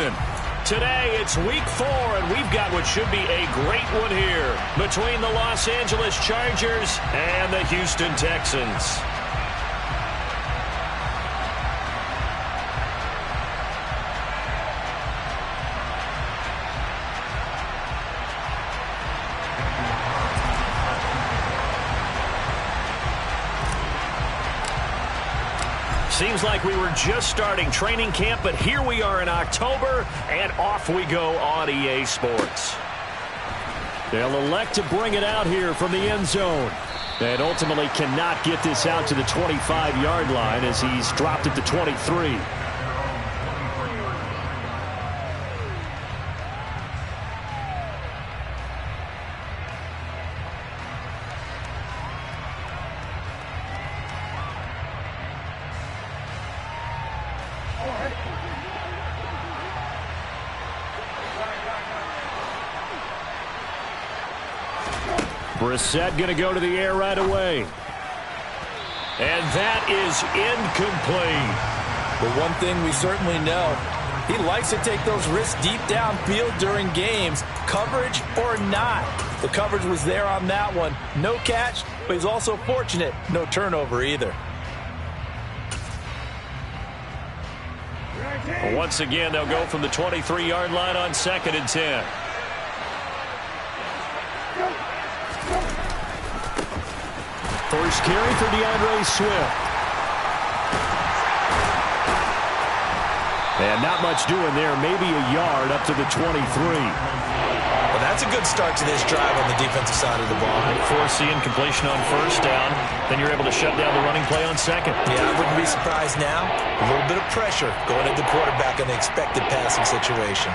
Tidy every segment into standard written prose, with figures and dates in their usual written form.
Houston. Today, it's week 4, and we've got what should be a great one here between the Los Angeles Chargers and the Houston Texans. Seems like we were just starting training camp, but here we are in October, and off we go on EA Sports. They'll elect to bring it out here from the end zone. And ultimately cannot get this out to the 25-yard line as he's dropped at the 23. Brissett going to go to the air right away. And that is incomplete. But one thing we certainly know, he likes to take those risks deep downfield during games, coverage or not. The coverage was there on that one. No catch, but he's also fortunate. No turnover either. Once again, they'll go from the 23-yard line on 2nd and 10. First carry for DeAndre Swift. And not much doing there. Maybe a yard up to the 23. Well, that's a good start to this drive on the defensive side of the ball. Forcing completion on first down. Then you're able to shut down the running play on 2nd. Yeah, I wouldn't be surprised now. A little bit of pressure going at the quarterback in the expected passing situation.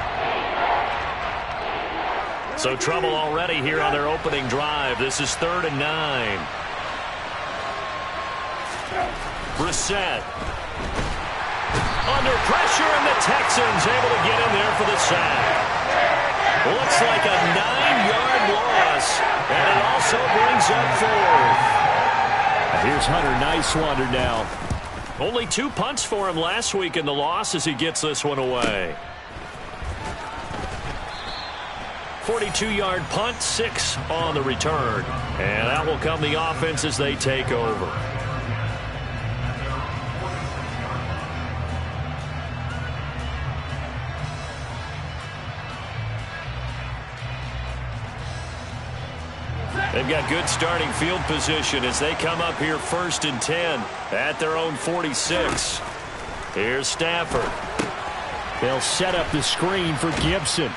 So trouble already here on their opening drive. This is 3rd and 9. Brissett. Under pressure, and the Texans able to get in there for the sack. Looks like a 9-yard loss, and it also brings up 4th. Here's Hunter Nicewander now. Only 2 punts for him last week in the loss as he gets this one away. 42-yard punt, 6 on the return. And that will come the offense as they take over. They've got good starting field position as they come up here 1st and 10 at their own 46. Here's Stafford. They'll set up the screen for Gibson.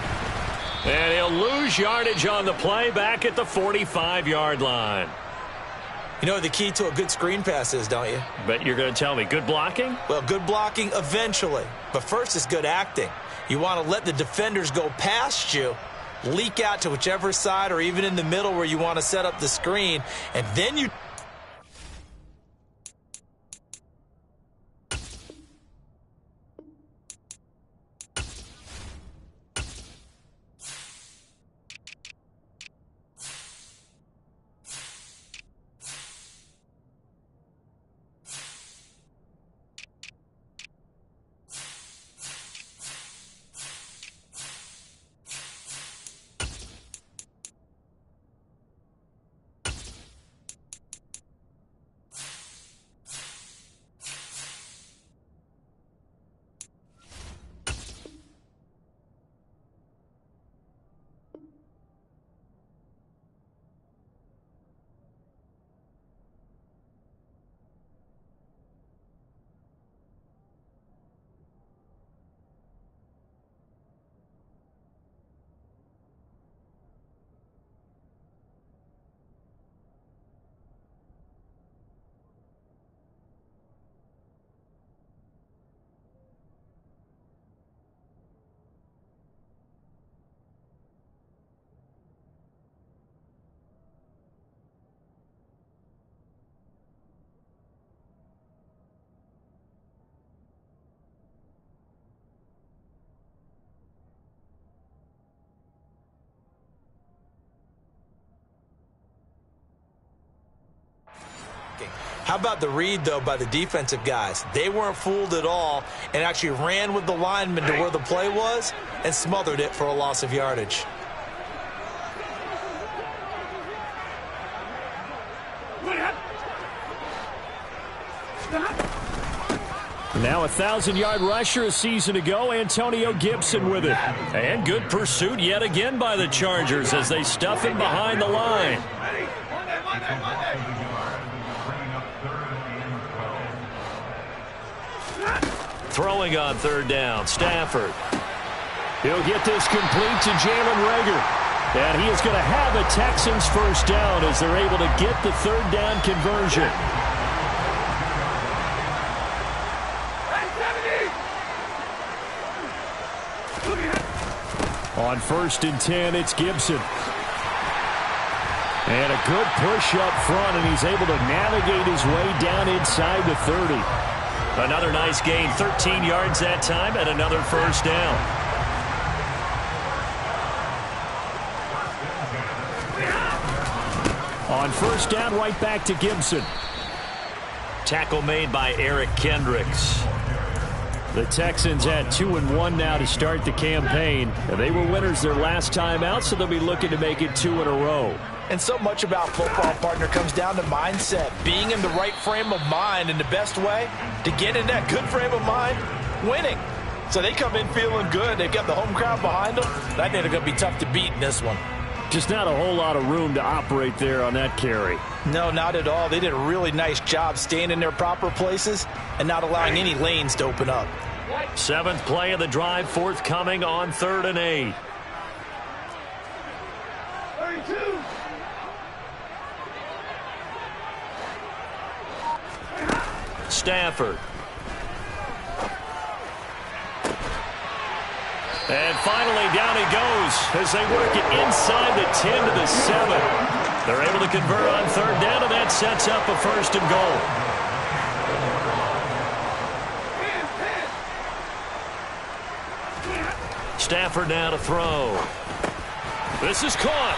And he'll lose yardage on the play back at the 45-yard line. You know what the key to a good screen pass is, don't you? Bet you're going to tell me good blocking? Well, good blocking eventually. But first is good acting. You want to let the defenders go past you, leak out to whichever side or even in the middle where you want to set up the screen, and then you... How about the read, though, by the defensive guys? They weren't fooled at all and actually ran with the lineman to where the play was and smothered it for a loss of yardage. Now a 1,000-yard rusher a season ago, Antonio Gibson with it. And good pursuit yet again by the Chargers as they stuff him behind the line. Throwing on third down, Stafford. He'll get this complete to Jalen Reagor. And he is going to have a Texans first down as they're able to get the third down conversion. On 1st and 10, it's Gibson. And a good push up front, and he's able to navigate his way down inside the 30. Another nice gain, 13 yards that time, and another first down. On 1st down, right back to Gibson. Tackle made by Eric Kendricks. The Texans had 2-1 now to start the campaign. They were winners their last time out, so they'll be looking to make it 2 in a row. And so much about football, partner, comes down to mindset. Being in the right frame of mind, and the best way to get in that good frame of mind, winning. So they come in feeling good. They've got the home crowd behind them. I think they're going to be tough to beat in this one. Just not a whole lot of room to operate there on that carry. No, not at all. They did a really nice job staying in their proper places and not allowing any lanes to open up. 7th play of the drive forthcoming on 3rd and 8. 32. Stafford. And finally down he goes as they work it inside the 10 to the 7. They're able to convert on 3rd down, and that sets up a 1st and goal. Stafford now to throw. This is caught.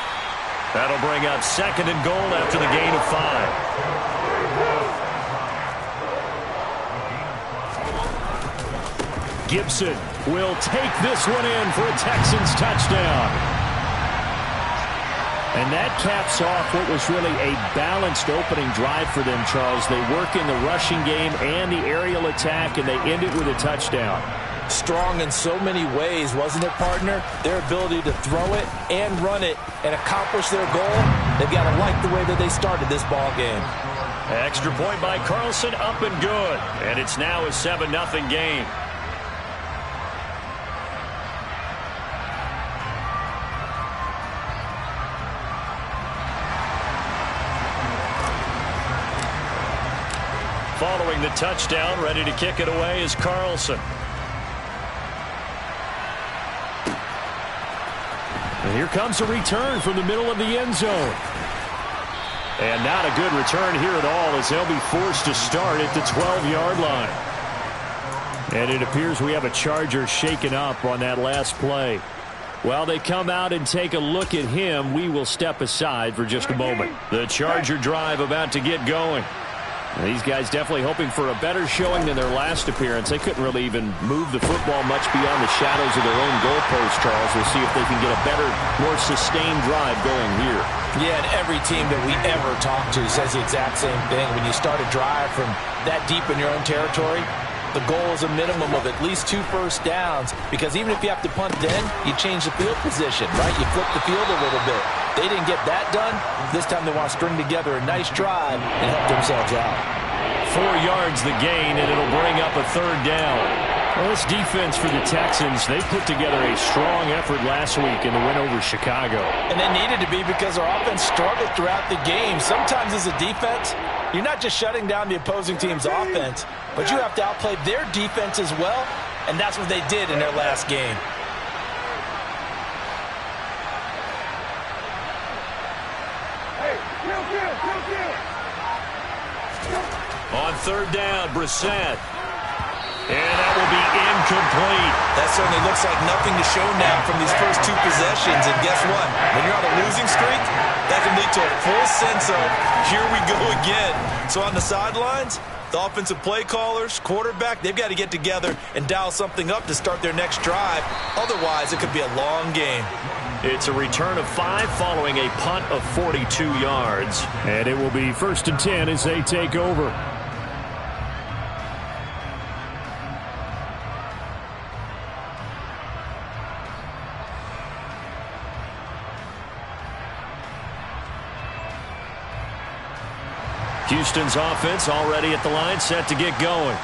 That'll bring up 2nd and goal after the gain of 5. Gibson will take this one in for a Texans touchdown. And that caps off what was really a balanced opening drive for them, Charles. They work in the rushing game and the aerial attack, and they end it with a touchdown. Strong in so many ways, wasn't it, partner? Their ability to throw it and run it and accomplish their goal, they've got to like the way that they started this ball game. Extra point by Carlson, up and good. And it's now a 7-0 game. Following the touchdown, ready to kick it away is Carlson. And here comes a return from the middle of the end zone. And not a good return here at all as they'll be forced to start at the 12-yard line. And it appears we have a Charger shaken up on that last play. While they come out and take a look at him, we will step aside for just a moment. The Charger drive about to get going. And these guys definitely hoping for a better showing than their last appearance. They couldn't really even move the football much beyond the shadows of their own goalpost, Charles. We'll see if they can get a better, more sustained drive going here. Yeah, and every team that we ever talk to says the exact same thing. When you start a drive from that deep in your own territory, the goal is a minimum of at least 2 first downs, because even if you have to punt then, you change the field position, right? You flip the field a little bit. They didn't get that done. This time they want to string together a nice drive and help themselves out. 4 yards the gain, and it'll bring up a 3rd down. Well, this defense for the Texans, they put together a strong effort last week in the win over Chicago. And they needed to be, because their offense struggled throughout the game. Sometimes as a defense, you're not just shutting down the opposing team's offense, but you have to outplay their defense as well, and that's what they did in their last game. On 3rd down, Brissett. And that will be incomplete. That certainly looks like nothing to show now from these first 2 possessions. And guess what? When you're on a losing streak, that can lead to a full sense of, here we go again. So on the sidelines, the offensive play callers, quarterback, they've got to get together and dial something up to start their next drive. Otherwise, it could be a long game. It's a return of 5 following a punt of 42 yards. And it will be 1st and 10 as they take over. Houston's offense already at the line, set to get going.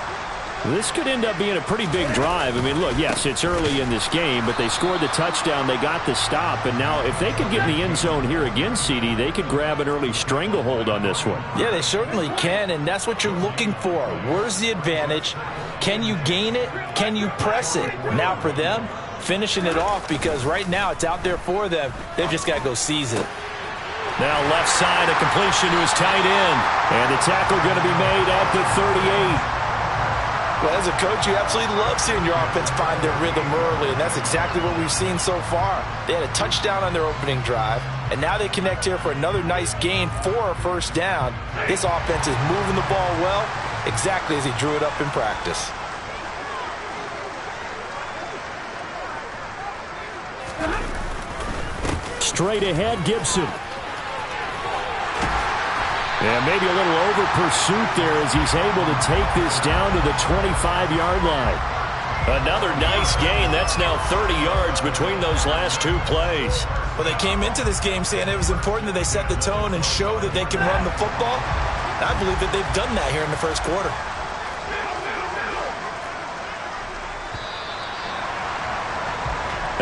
This could end up being a pretty big drive. I mean, look, yes, it's early in this game, but they scored the touchdown, they got the stop, and now if they could get in the end zone here again, CD, they could grab an early stranglehold on this one. Yeah, they certainly can, and that's what you're looking for. Where's the advantage? Can you gain it? Can you press it? Now for them, finishing it off, because right now it's out there for them. They've just got to go seize it. Now left side, a completion to his tight end. And the tackle going to be made at the 38. Well, as a coach, you absolutely love seeing your offense find their rhythm early, and that's exactly what we've seen so far. They had a touchdown on their opening drive, and now they connect here for another nice gain for a first down. This offense is moving the ball well, exactly as he drew it up in practice. Straight ahead, Gibson. And maybe a little over pursuit there as he's able to take this down to the 25-yard line. Another nice gain. That's now 30 yards between those last 2 plays. Well, they came into this game saying it was important that they set the tone and show that they can run the football. I believe that they've done that here in the first quarter.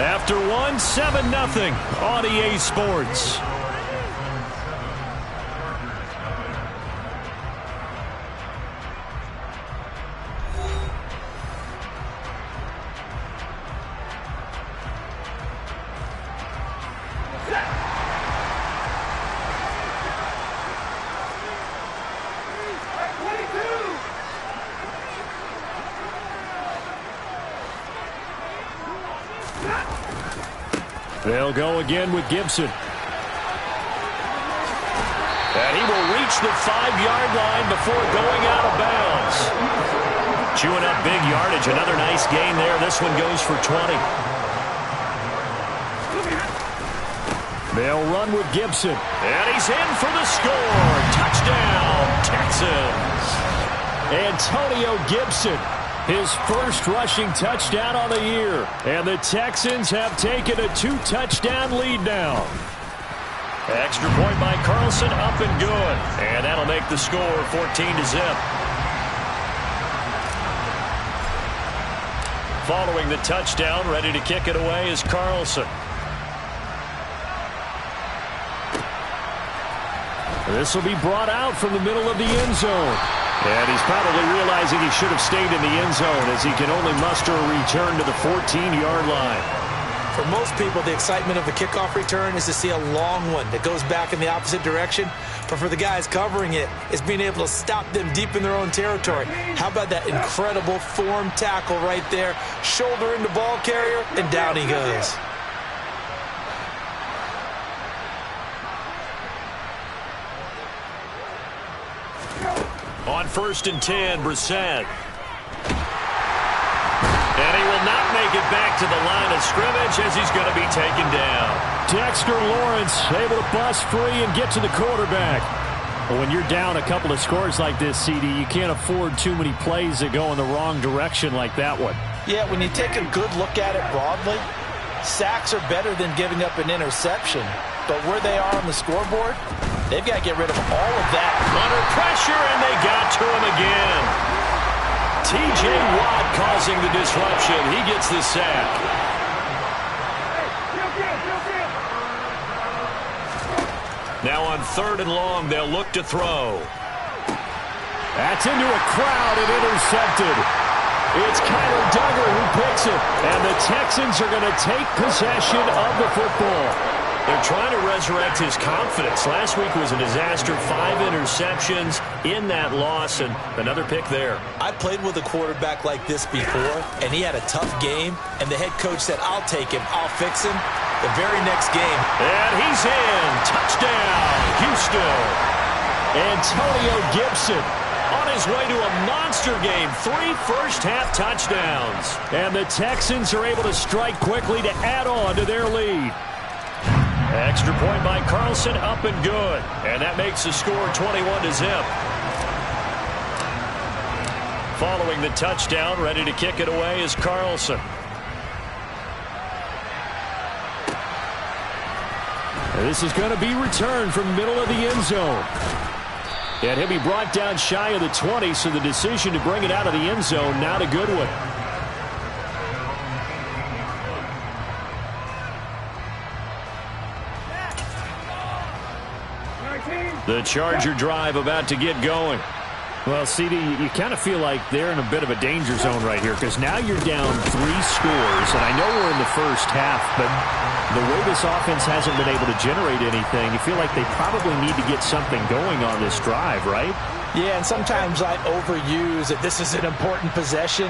After 7-0 on EA Sports. They'll go again with Gibson. And he will reach the 5-yard line before going out of bounds. Chewing up big yardage. Another nice gain there. This one goes for 20. They'll run with Gibson. And he's in for the score. Touchdown, Texans. Antonio Gibson. His first rushing touchdown on the year. And the Texans have taken a 2-touchdown lead now. Extra point by Carlson, up and good. And that'll make the score 14-0. Following the touchdown, ready to kick it away is Carlson. This will be brought out from the middle of the end zone. And he's probably realizing he should have stayed in the end zone as he can only muster a return to the 14-yard line. For most people, the excitement of a kickoff return is to see a long one that goes back in the opposite direction. But for the guys covering it, it's being able to stop them deep in their own territory. How about that incredible form tackle right there? Shoulder into ball carrier, and down he goes. On 1st and 10, Brissett. And he will not make it back to the line of scrimmage as he's going to be taken down. Dexter Lawrence able to bust free and get to the quarterback. But when you're down a couple of scores like this, CD, you can't afford too many plays that go in the wrong direction like that one. Yeah, when you take a good look at it broadly, sacks are better than giving up an interception. But where they are on the scoreboard, they've got to get rid of all of that. Under pressure, and they got to him again. T.J. Watt causing the disruption. He gets the sack. Now on 3rd and long, they'll look to throw. That's into a crowd and intercepted. It's Kyler Duggar who picks it. And the Texans are going to take possession of the football. They're trying to resurrect his confidence. Last week was a disaster. 5 interceptions in that loss, and another pick there. I played with a quarterback like this before, and he had a tough game, and the head coach said, I'll take him, I'll fix him. the very next game. And he's in. Touchdown, Houston. Antonio Gibson on his way to a monster game. 3 first-half touchdowns. And the Texans are able to strike quickly to add on to their lead. Extra point by Carlson, up and good. And that makes the score 21-0. Following the touchdown, ready to kick it away is Carlson. This is going to be returned from the middle of the end zone. And he'll be brought down shy of the 20, so the decision to bring it out of the end zone, not a good one. The Charger drive about to get going. Well, CD, you kind of feel like they're in a bit of a danger zone right here because now you're down 3 scores, and I know we're in the first half, but the way this offense hasn't been able to generate anything, you feel like they probably need to get something going on this drive, right? Yeah, and sometimes I overuse that this is an important possession.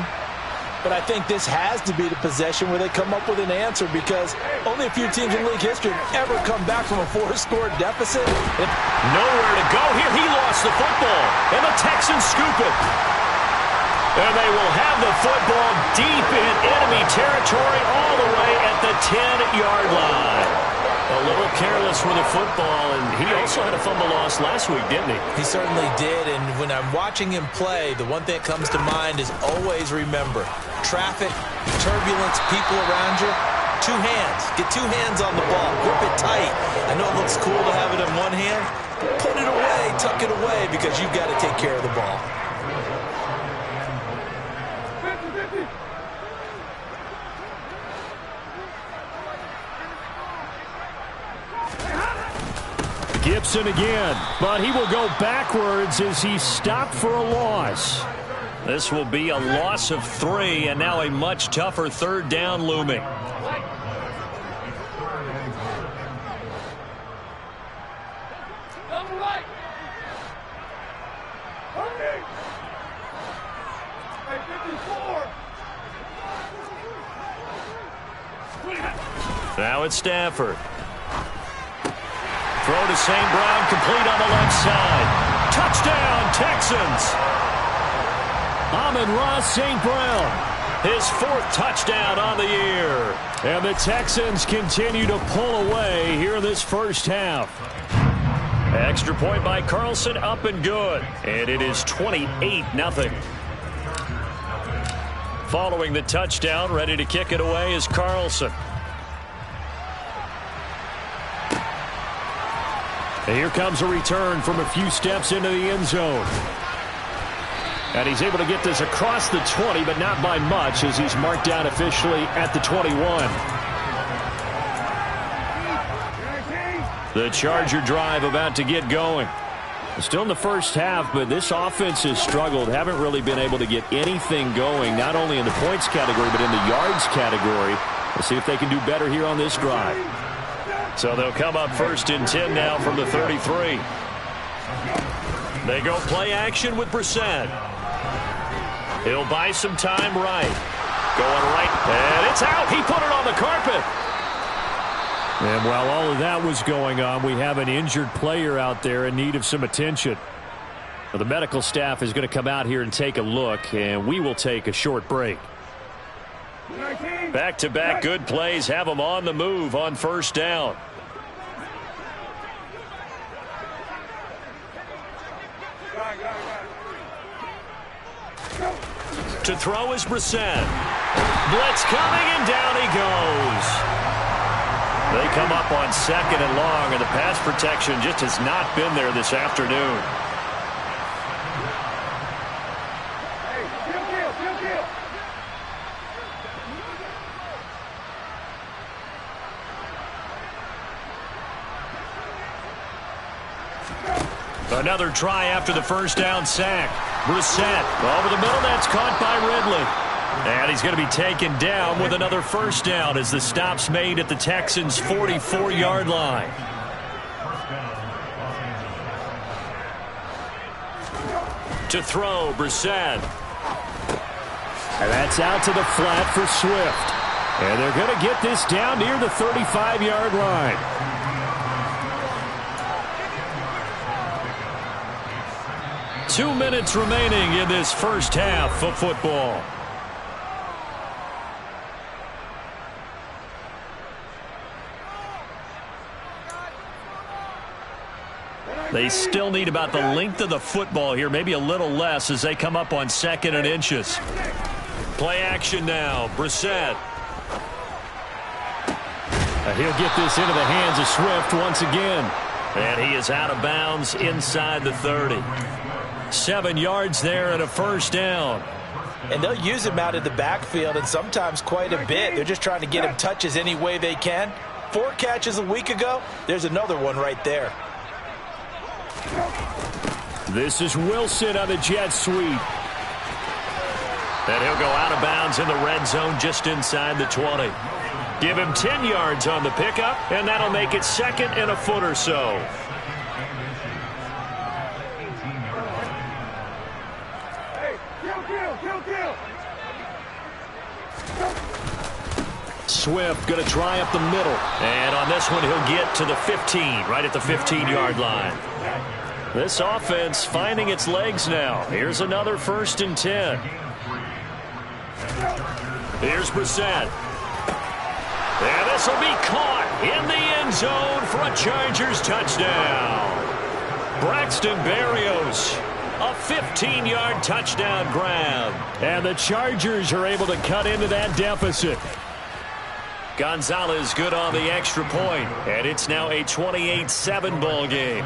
But I think this has to be the possession where they come up with an answer because only a few teams in league history have ever come back from a 4-score deficit. Nowhere to go here. He lost the football, and the Texans scoop it. And they will have the football deep in enemy territory all the way at the 10-yard line. A little careless with the football, and he also had a fumble loss last week, didn't he? He certainly did, and when I'm watching him play, the one thing that comes to mind is always remember, traffic, turbulence, people around you, 2 hands. Get 2 hands on the ball. Grip it tight. I know it looks cool to have it in one hand. Put it away, tuck it away, because you've got to take care of the ball. Gibson again, but he will go backwards as he stopped for a loss. This will be a loss of 3, and now a much tougher 3rd down looming. Now it's Stafford. Throw to St. Brown, complete on the left side. Touchdown, Texans! Amon-Ra St. Brown, his 4th touchdown on the year. And the Texans continue to pull away here in this first half. Extra point by Carlson, up and good. And it is 28-0. Following the touchdown, ready to kick it away is Carlson. And here comes a return from a few steps into the end zone. And he's able to get this across the 20, but not by much as he's marked down officially at the 21. The Charger drive about to get going. Still in the first half, but this offense has struggled. Haven't really been able to get anything going, not only in the points category, but in the yards category. We'll see if they can do better here on this drive. So they'll come up 1st and 10 now from the 33. They go play action with Brissett. He'll buy some time right. Going right, and it's out. He put it on the carpet. And while all of that was going on, we have an injured player out there in need of some attention. Well, the medical staff is going to come out here and take a look, and we will take a short break. Back-to-back good plays have them on the move on 1st down. To throw is Brissett. Blitz coming, and down he goes. They come up on 2nd and long, and the pass protection just has not been there this afternoon. Another try after the 1st down sack. Brissett over the middle. That's caught by Ridley. And he's going to be taken down with another 1st down as the stop's made at the Texans' 44-yard line. To throw, Brissett. And that's out to the flat for Swift. And they're going to get this down near the 35-yard line. Two minutes remaining in this first half of football. They still need about the length of the football here, maybe a little less as they come up on 2nd and inches. Play action now. Brissett. He'll get this into the hands of Swift once again. And he is out of bounds inside the 30. 7 yards there and a first down. And they'll use him out in the backfield and sometimes quite a bit. They're just trying to get him touches any way they can. 4 catches a week ago. There's another one right there. This is Wilson on the jet sweep. And he'll go out of bounds in the red zone just inside the 20. Give him 10 yards on the pickup, and that'll make it 2nd and a foot or so. Swift going to try up the middle. And on this one, he'll get to the 15, right at the 15-yard line. This offense finding its legs now. Here's another 1st and 10. Here's Brissett. And this will be caught in the end zone for a Chargers touchdown. Braxton Berrios, a 15-yard touchdown grab. And the Chargers are able to cut into that deficit. Gonzalez good on the extra point, and it's now a 28-7 ball game.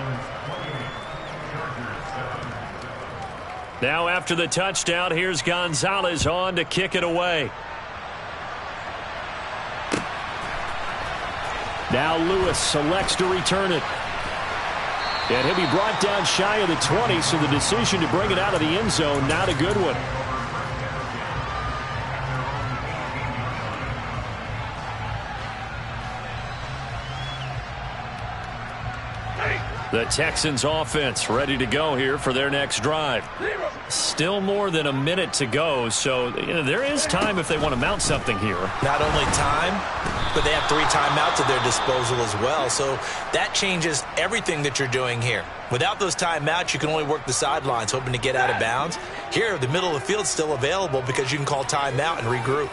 Now after the touchdown, here's Gonzalez on to kick it away. Now Lewis selects to return it. And he'll be brought down shy of the 20, so the decision to bring it out of the end zone, not a good one. The Texans offense ready to go here for their next drive. Still more than a minute to go, so there is time if they want to mount something here. Not only time, but they have 3 timeouts at their disposal as well, so that changes everything that you're doing here. Without those timeouts, you can only work the sidelines, hoping to get out of bounds. Here, the middle of the field is still available because you can call timeout and regroup.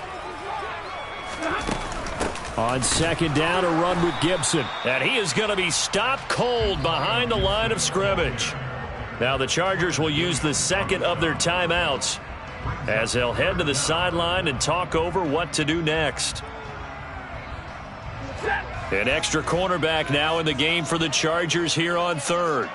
On 2nd down, a run with Gibson. And he is going to be stopped cold behind the line of scrimmage. Now the Chargers will use the 2nd of their timeouts as they'll head to the sideline and talk over what to do next. An extra cornerback now in the game for the Chargers here on 3rd.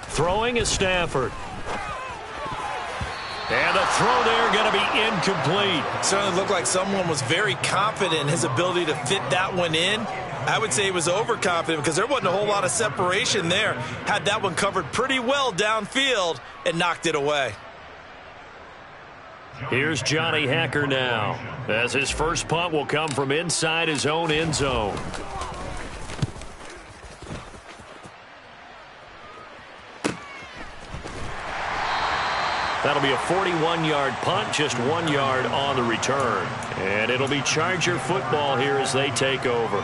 Throwing is Stafford. And the throw there going to be incomplete. Certainly looked like someone was very confident in his ability to fit that one in. I would say he was overconfident because there wasn't a whole lot of separation there. Had that one covered pretty well downfield and knocked it away. Here's Johnny Hacker now, as his first punt will come from inside his own end zone. That'll be a 41-yard punt, just 1 yard on the return. And it'll be Charger football here as they take over.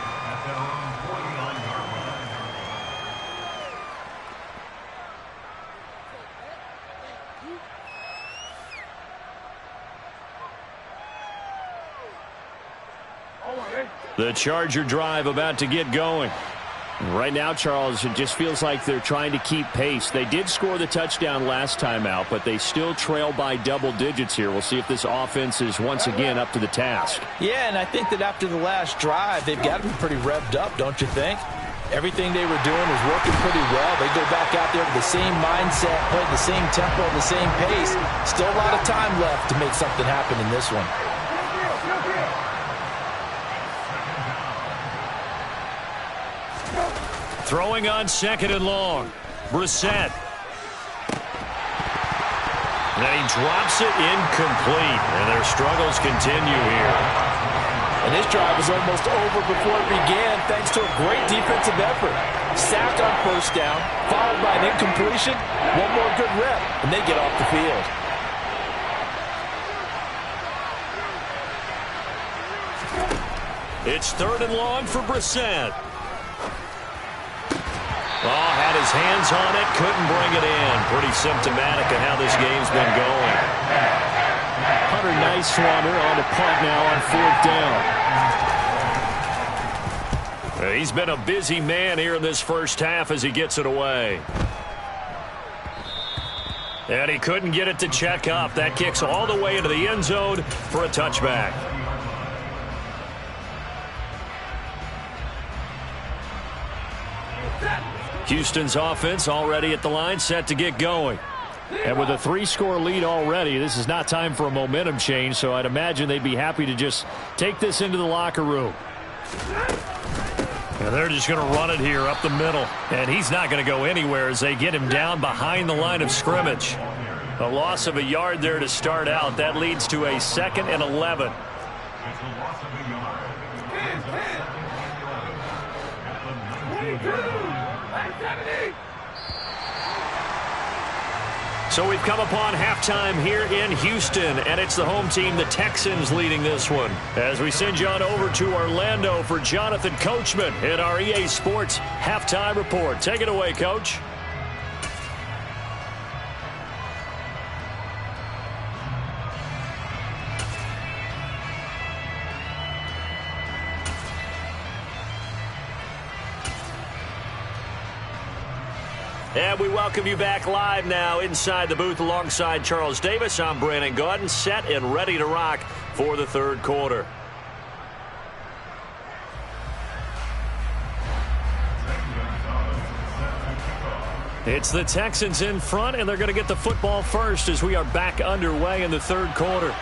The Charger drive about to get going. Right now, Charles, it just feels like they're trying to keep pace. They did score the touchdown last time out, but they still trail by double digits here. We'll see if this offense is once again up to the task. Yeah, and I think that after the last drive, they've got to be pretty revved up, don't you think? Everything they were doing was working pretty well. They go back out there with the same mindset, play the same tempo, the same pace. Still a lot of time left to make something happen in this one. Throwing on 2nd and long. Brissett. And he drops it incomplete. And their struggles continue here. And this drive was almost over before it began thanks to a great defensive effort. Sack on first down, followed by an incompletion. One more good rep, and they get off the field. It's 3rd and long for Brissett. Oh, had his hands on it, couldn't bring it in. Pretty symptomatic of how this game's been going. Hunter Nice-Swanner on the punt now on 4th down. He's been a busy man here in this first half as he gets it away. And he couldn't get it to check up. That kicks all the way into the end zone for a touchback. Houston's offense already at the line, set to get going. And with a 3-score lead already, this is not time for a momentum change, so I'd imagine they'd be happy to just take this into the locker room. And they're just going to run it here up the middle. And he's not going to go anywhere as they get him down behind the line of scrimmage. A loss of a yard there to start out. That leads to a 2nd and 11. So we've come upon halftime here in Houston, and it's the home team, the Texans, leading this one. As we send you on over to Orlando for Jonathan Coachman in our EA Sports Halftime Report. Take it away, Coach. And we welcome you back live now inside the booth alongside Charles Davis. I'm Brandon Gaudin, set and ready to rock for the 3rd quarter. It's the Texans in front, and they're going to get the football first as we are back underway in the 3rd quarter.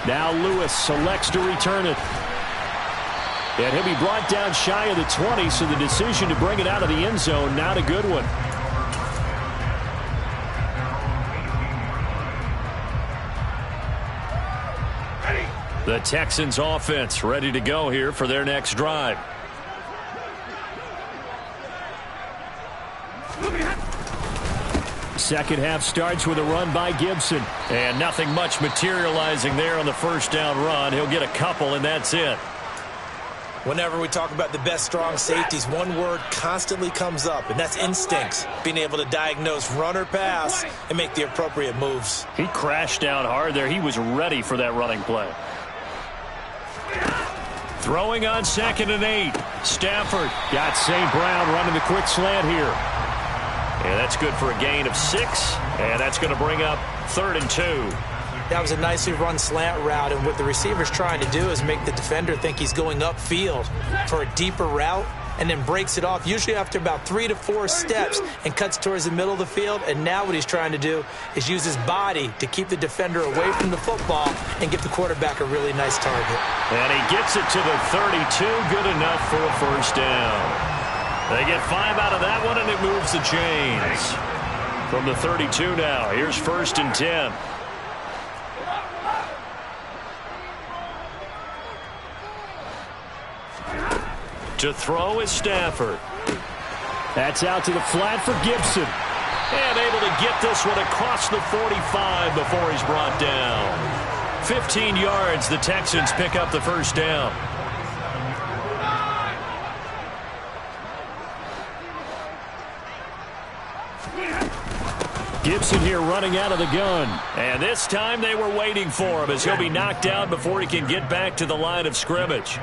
Now Lewis selects to return it. And he'll be brought down shy of the 20, so the decision to bring it out of the end zone, not a good one. The Texans offense ready to go here for their next drive. Second half starts with a run by Gibson. And nothing much materializing there on the first down run. He'll get a couple, and that's it. Whenever we talk about the best strong safeties, one word constantly comes up, and that's instincts. Being able to diagnose run or pass and make the appropriate moves. He crashed down hard there. He was ready for that running play. Throwing on 2nd and 8. Stafford got St. Brown running the quick slant here. And that's good for a gain of 6. And that's going to bring up 3rd and 2. That was a nicely run slant route, and what the receiver's trying to do is make the defender think he's going upfield for a deeper route and then breaks it off, usually after about 3 to 4 steps, and cuts towards the middle of the field. And now what he's trying to do is use his body to keep the defender away from the football and give the quarterback a really nice target. And he gets it to the 32, good enough for a first down. They get 5 out of that one, and it moves the chains. From the 32 now, here's 1st and 10. To throw is Stafford. That's out to the flat for Gibson. And able to get this one across the 45 before he's brought down. 15 yards, the Texans pick up the first down. Gibson here running out of the gun. And this time they were waiting for him as he'll be knocked down before he can get back to the line of scrimmage.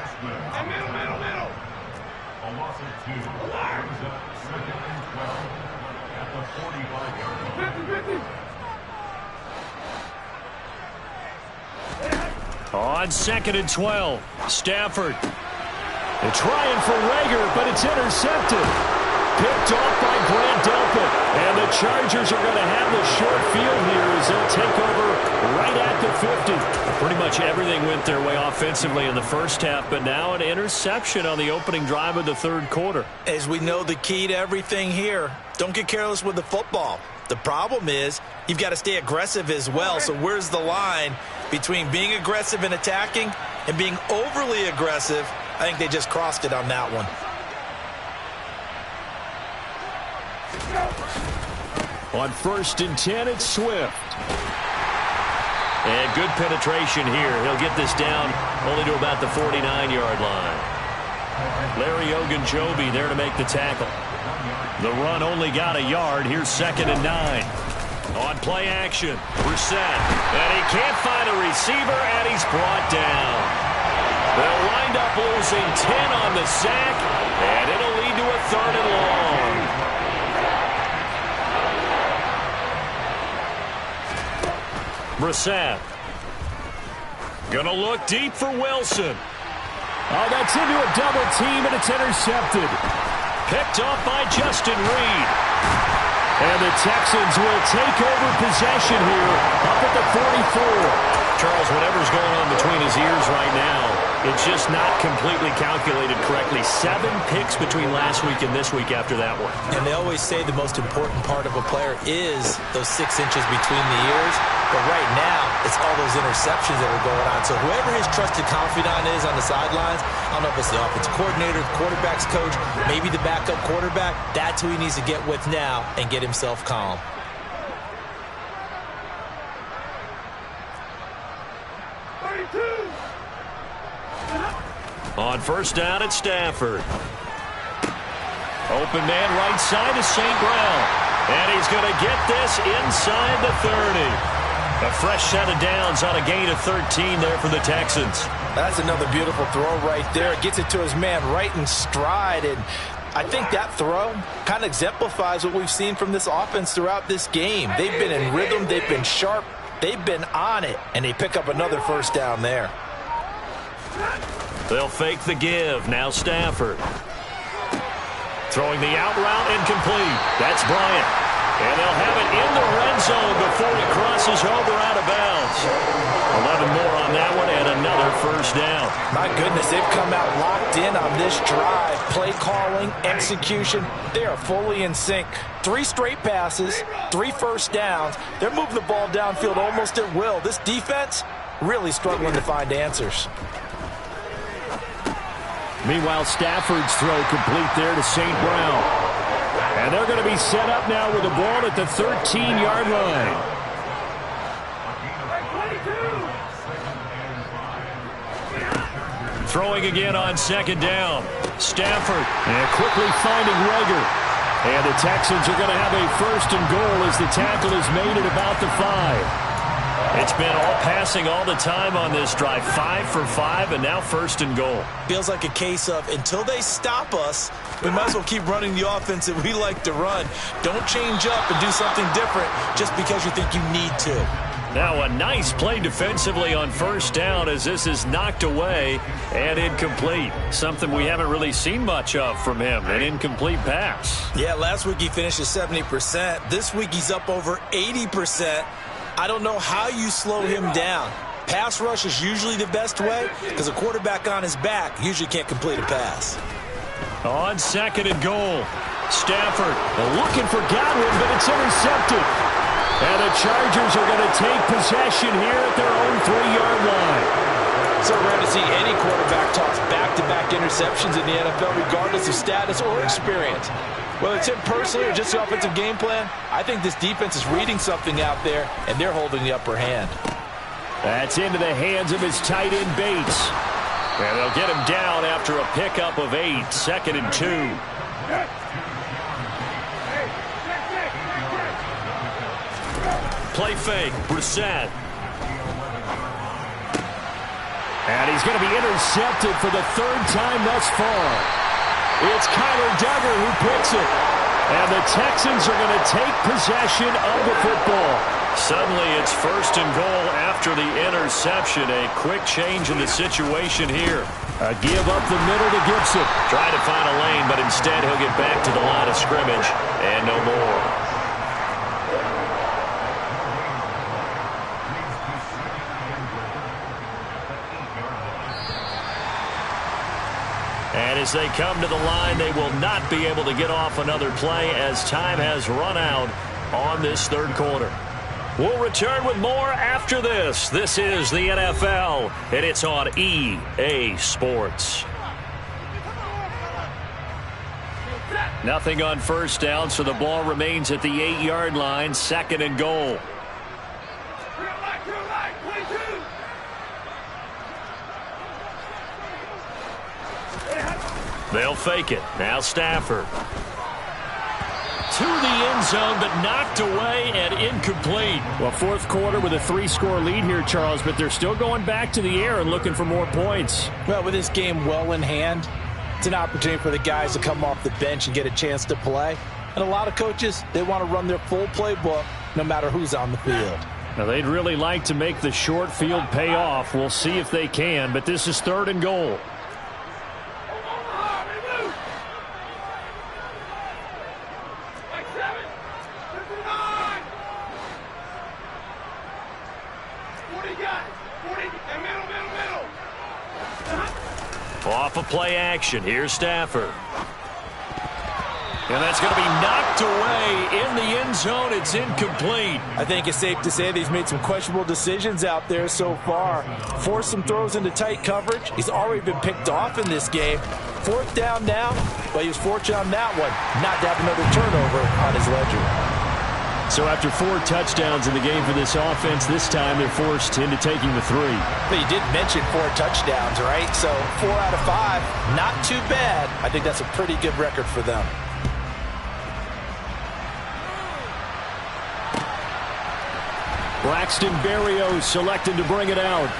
On 2nd and 12, Stafford. They're trying for Rager, but it's intercepted. Picked off by Grant Delpit. And the Chargers are going to have the short field here as they'll take over right at the 50. Pretty much everything went their way offensively in the first half, but now an interception on the opening drive of the 3rd quarter. As we know, the key to everything here, don't get careless with the football. The problem is you've got to stay aggressive as well. So where's the line between being aggressive and attacking and being overly aggressive? I think they just crossed it on that one. On 1st and 10, it's Swift. And good penetration here. He'll get this down only to about the 49-yard line. Larry Ogunjobi there to make the tackle. The run only got a yard. Here's 2nd and 9. On play action, Brissett. And he can't find a receiver, and he's brought down. They'll wind up losing 10 on the sack, and it'll lead to a 3rd and long. Brissett. Gonna look deep for Wilson. Oh, that's into a double team, and it's intercepted. Picked off by Justin Reed. And the Texans will take over possession here up at the 44. Charles, whatever's going on between his ears right now, it's just not completely calculated correctly. 7 picks between last week and this week after that one. And they always say the most important part of a player is those 6 inches between the ears. But right now, it's all those interceptions that are going on. So whoever his trusted confidant is on the sidelines, I don't know if it's the offensive coordinator, the quarterback's coach, maybe the backup quarterback, that's who he needs to get with now and get himself calm. On 1st down at Stafford. Open man right side is St. Brown. And he's going to get this inside the 30. A fresh set of downs on a gain of 13 there for the Texans. That's another beautiful throw right there. Gets it to his man right in stride. And I think that throw kind of exemplifies what we've seen from this offense throughout this game. They've been in rhythm. They've been sharp. They've been on it. And they pick up another 1st down there. They'll fake the give. Now Stafford. Throwing the out route incomplete. That's Bryant. And they'll have it in the red zone before he crosses over out of bounds. 11 more on that one and another 1st down. My goodness, they've come out locked in on this drive. Play calling, execution, they are fully in sync. 3 straight passes, 3 1st downs. They're moving the ball downfield almost at will. This defense really struggling to find answers. Meanwhile, Stafford's throw complete there to St. Brown. And they're going to be set up now with the ball at the 13-yard line. Throwing again on 2nd down. Stafford. And quickly finding Rager. And the Texans are going to have a 1st and goal as the tackle is made at about the 5. It's been all passing all the time on this drive. 5 for 5, and now 1st and goal. Feels like a case of until they stop us, we might as well keep running the offense that we like to run. Don't change up and do something different just because you think you need to. Now a nice play defensively on 1st down as this is knocked away and incomplete. Something we haven't really seen much of from him, an incomplete pass. Yeah, last week he finished at 70%. This week he's up over 80%. I don't know how you slow him down. Pass rush is usually the best way because a quarterback on his back usually can't complete a pass. On 2nd and goal, Stafford looking for Godwin, but it's intercepted. And the Chargers are going to take possession here at their own 3-yard line. So rare to see any quarterback toss back-to-back interceptions in the NFL regardless of status or experience. Whether it's him personally or just the offensive game plan, I think this defense is reading something out there, and they're holding the upper hand. That's into the hands of his tight end, Bates. And they'll get him down after a pickup of 8, 2nd and 2. Play fake, Brissett. And he's going to be intercepted for the 3rd time thus far. It's Kyler Duggar who picks it. And the Texans are going to take possession of the football. Suddenly it's 1st and goal after the interception. A quick change in the situation here. A give up the middle to Gibson. Trying to find a lane, but instead he'll get back to the line of scrimmage and no more. And as they come to the line, they will not be able to get off another play as time has run out on this 3rd quarter. We'll return with more after this. This is the NFL, and it's on EA Sports. Nothing on first down, so the ball remains at the 8-yard line, 2nd and goal. They'll fake it. Now Stafford. To the end zone, but knocked away and incomplete. Well, fourth quarter with a 3-score lead here, Charles, but they're still going back to the air and looking for more points. Well, with this game well in hand, it's an opportunity for the guys to come off the bench and get a chance to play. And a lot of coaches, they want to run their full playbook no matter who's on the field. Now, they'd really like to make the short field pay off. We'll see if they can, but this is 3rd and goal. Off of play action. Here's Stafford. And that's going to be knocked away in the end zone. It's incomplete. I think it's safe to say that he's made some questionable decisions out there so far. Forced some throws into tight coverage. He's already been picked off in this game. 4th down now, but he was fortunate on that one not to have another turnover on his ledger. So after 4 touchdowns in the game for this offense, this time they're forced into taking the 3. But you did mention 4 touchdowns, right? So 4 out of 5, not too bad. I think that's a pretty good record for them. Braxton Berrios selected to bring it out.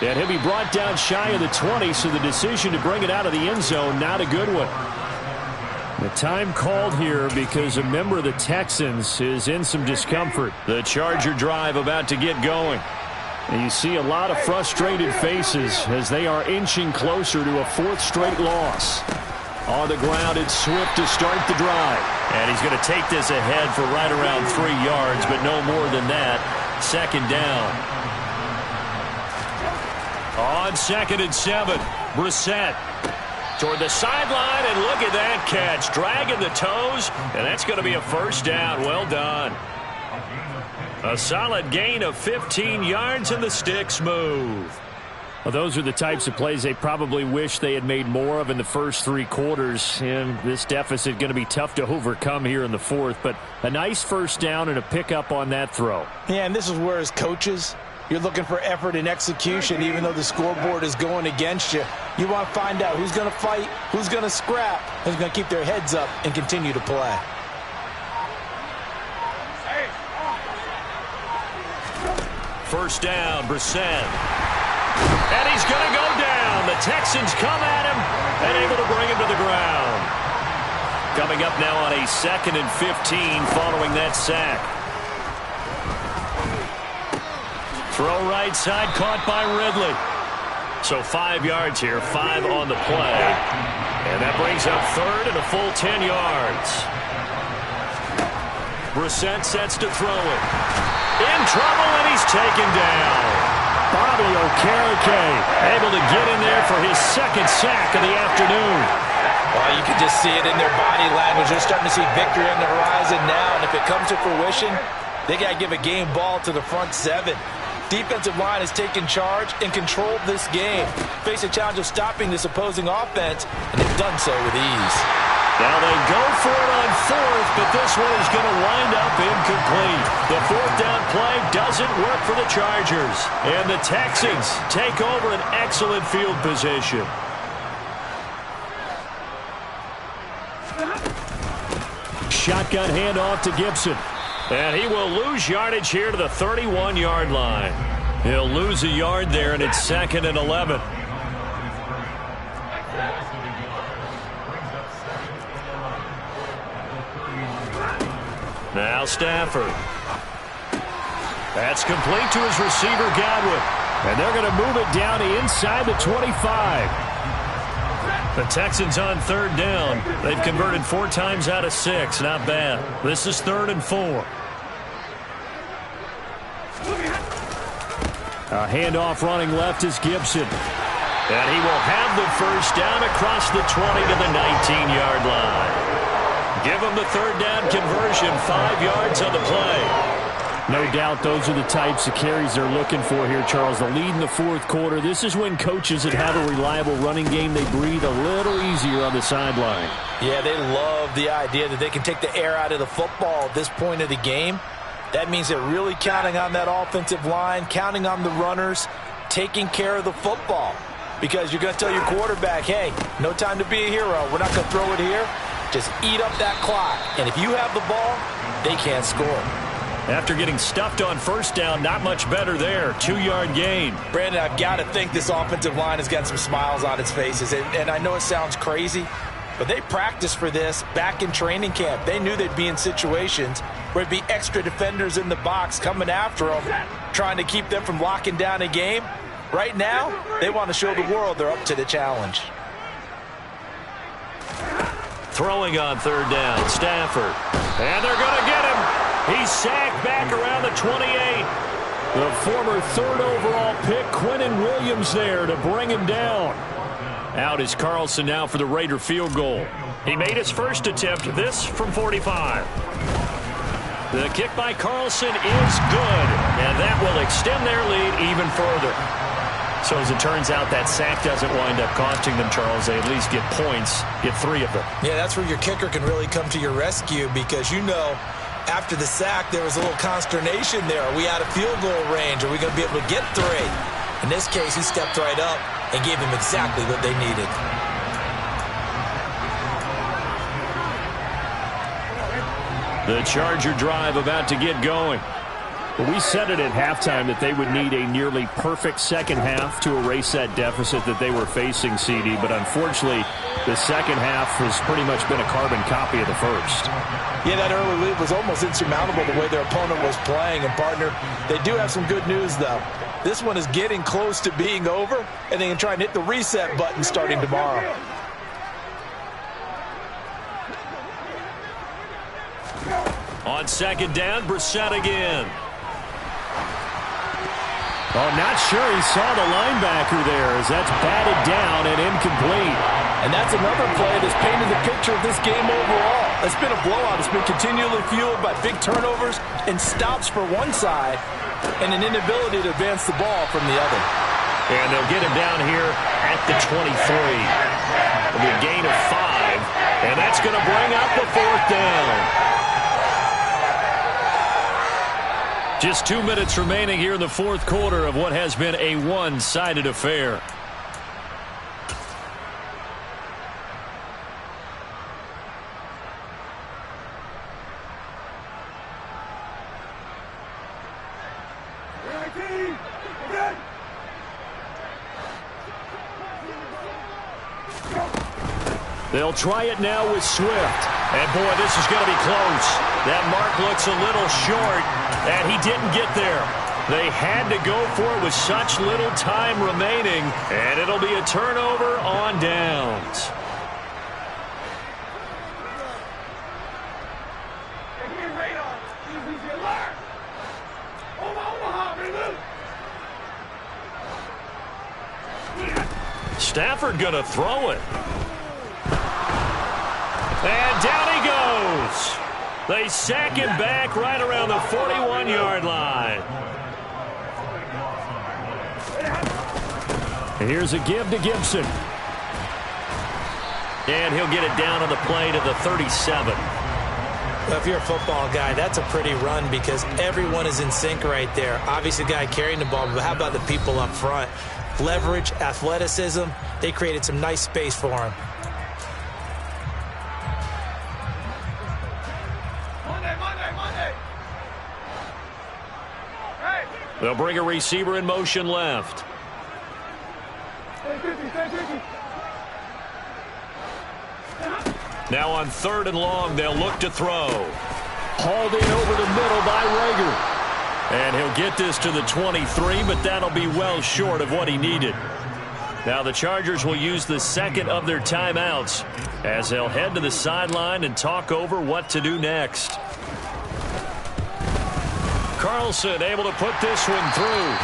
And he'll be brought down shy of the 20, so the decision to bring it out of the end zone, not a good one. The time called here because a member of the Texans is in some discomfort. The Charger drive about to get going. And you see a lot of frustrated faces as they are inching closer to a 4th straight loss. On the ground, it's Swift to start the drive. And he's going to take this ahead for right around 3 yards, but no more than that. 2nd down. On 2nd and 7, Brissett. Toward the sideline, and look at that catch. Dragging the toes, and that's going to be a 1st down. Well done. A solid gain of 15 yards, and the sticks move. Well, those are the types of plays they probably wish they had made more of in the first 3 quarters. And this deficit going to be tough to overcome here in the 4th. But a nice 1st down and a pickup on that throw. Yeah, and this is where as coaches, you're looking for effort and execution, even though the scoreboard is going against you. You want to find out who's going to fight, who's going to scrap, who's going to keep their heads up and continue to play. First down, Brissett. And he's going to go down. The Texans come at him and able to bring him to the ground. Coming up now on a 2nd and 15 following that sack. Throw right side, caught by Ridley. So 5 yards here, 5 on the play. And that brings up 3rd and a full 10 yards. Brissett sets to throw it. In trouble, and he's taken down. Bobby Okereke able to get in there for his 2nd sack of the afternoon. Well, you can just see it in their body language. They're starting to see victory on the horizon now, and if it comes to fruition, they got to give a game ball to the front 7. Defensive line has taken charge and controlled this game. Face a challenge of stopping this opposing offense, and they've done so with ease. Now they go for it on 4th, but this one is going to wind up incomplete. The 4th down play doesn't work for the Chargers. And the Texans take over an excellent field position. Shotgun handoff to Gibson. And he will lose yardage here to the 31-yard line. He'll lose a yard there, and it's 2nd and 11. Now Stafford. That's complete to his receiver, Godwin. And they're going to move it down inside the 25. The Texans on 3rd down. They've converted 4 times out of 6. Not bad. This is 3rd and 4. A handoff running left is Gibson. And he will have the 1st down across the 20 to the 19-yard line. Give him the 3rd down conversion, 5 yards on the play. No doubt those are the types of carries they're looking for here, Charles. The lead in the fourth quarter. This is when coaches that have a reliable running game, they breathe a little easier on the sideline. Yeah, they love the idea that they can take the air out of the football at this point of the game. That means they're really counting on that offensive line, counting on the runners, taking care of the football. Because you're going to tell your quarterback, hey, no time to be a hero. We're not going to throw it here. Just eat up that clock. And if you have the ball, they can't score. After getting stuffed on first down, not much better there. 2-yard gain. Brandon, I've got to think this offensive line has got some smiles on its faces. And I know it sounds crazy, but they practiced for this back in training camp. They knew they'd be in situations where there'd be extra defenders in the box coming after them, trying to keep them from locking down a game. Right now, they want to show the world they're up to the challenge. Throwing on third down, Stafford. And they're going to get him. He's sacked back around the 28. The former third overall pick, Quinnen Williams, there to bring him down. Out is Carlson now for the Raider field goal. He made his first attempt, this from 45. The kick by Carlson is good, and that will extend their lead even further. So as it turns out, that sack doesn't wind up costing them, Charles. They at least get points, get 3 of them. Yeah, that's where your kicker can really come to your rescue because, you know, after the sack, there was a little consternation there. Are we out of field goal range? Are we going to be able to get 3? In this case, he stepped right up and gave them exactly what they needed. The Charger drive about to get going. Well, we said it at halftime that they would need a nearly perfect second half to erase that deficit that they were facing, CD. But unfortunately, the second half has pretty much been a carbon copy of the first. Yeah, that early lead was almost insurmountable the way their opponent was playing. And, partner, they do have some good news, though. This one is getting close to being over, and they can try and hit the reset button starting tomorrow. On second down, Brissett again. Oh, not sure he saw the linebacker there as that's batted down and incomplete. And that's another play that's painted the picture of this game overall. It's been a blowout. It's been continually fueled by big turnovers and stops for one side and an inability to advance the ball from the other. And they'll get him down here at the 23. It'll be a gain of 5, and that's going to bring up the 4th down. Just 2 minutes remaining here in the fourth quarter of what has been a one-sided affair. They'll try it now with Swift. And, boy, this is going to be close. That mark looks a little short, and he didn't get there. They had to go for it with such little time remaining, and it'll be a turnover on downs. Stafford going to throw it. And down he goes. They sack him back right around the 41-yard line. And here's a give to Gibson. And he'll get it down on the play to the 37. Well, if you're a football guy, that's a pretty run because everyone is in sync right there. Obviously, the guy carrying the ball, but how about the people up front? Leverage, athleticism, they created some nice space for him. They'll bring a receiver in motion left. Now on 3rd and long, they'll look to throw. Hauled in over the middle by Rager. And he'll get this to the 23, but that'll be well short of what he needed. Now the Chargers will use the second of their timeouts as they'll head to the sideline and talk over what to do next. Carlson able to put this one through.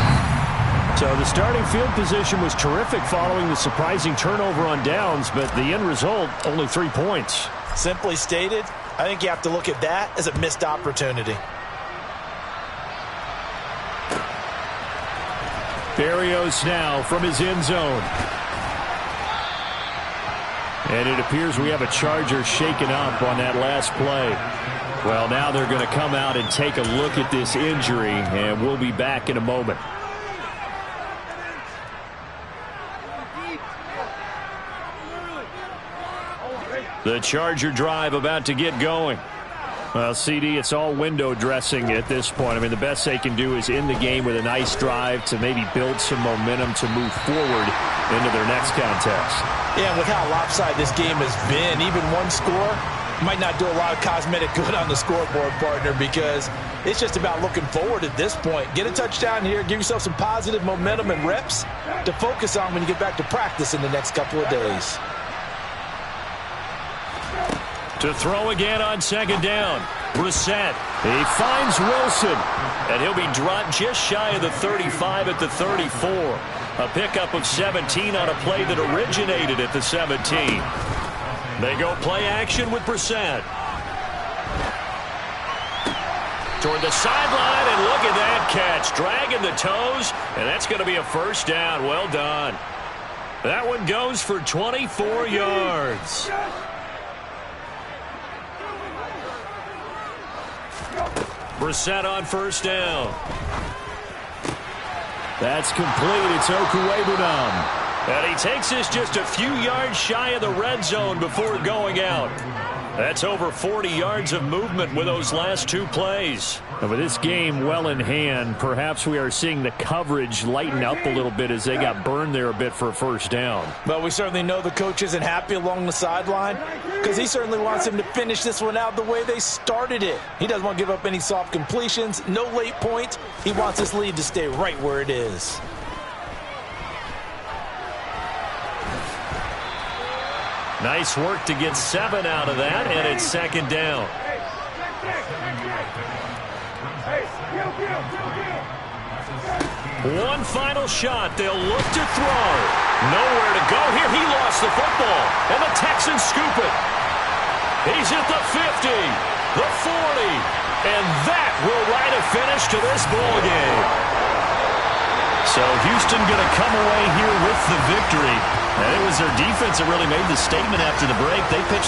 So the starting field position was terrific following the surprising turnover on downs, but the end result, only 3 points. Simply stated, I think you have to look at that as a missed opportunity. Berrios now from his end zone. And it appears we have a Charger shaken up on that last play. Well, now they're going to come out and take a look at this injury, and we'll be back in a moment. The Charger drive about to get going. Well, CD, it's all window dressing at this point. I mean, the best they can do is end the game with a nice drive to maybe build some momentum to move forward into their next contest. Yeah, and with how lopsided this game has been, even one score might not do a lot of cosmetic good on the scoreboard, partner, because it's just about looking forward at this point. Get a touchdown here, give yourself some positive momentum and reps to focus on when you get back to practice in the next couple of days. To throw again on second down. Brissett. He finds Wilson. And he'll be dropped just shy of the 35 at the 34. A pickup of 17 on a play that originated at the 17. They go play action with Brissett. Toward the sideline, and look at that catch. Dragging the toes, and that's going to be a first down. Well done. That one goes for 24 yards. Brissett on first down. That's complete. It's Okuwebunam. And he takes this just a few yards shy of the red zone before going out. That's over 40 yards of movement with those last two plays. And with this game well in hand, perhaps we are seeing the coverage lighten up a little bit as they got burned there a bit for a first down. But we certainly know the coach isn't happy along the sideline because he certainly wants him to finish this one out the way they started it. He doesn't want to give up any soft completions, no late points. He wants this lead to stay right where it is. Nice work to get 7 out of that, and it's second down. One final shot. They'll look to throw. Nowhere to go here. He lost the football, and the Texans scoop it. He's at the 50, the 40, and that will write a finish to this ball game. So Houston going to come away here with the victory. And it was their defense that really made the statement after the break. They pitched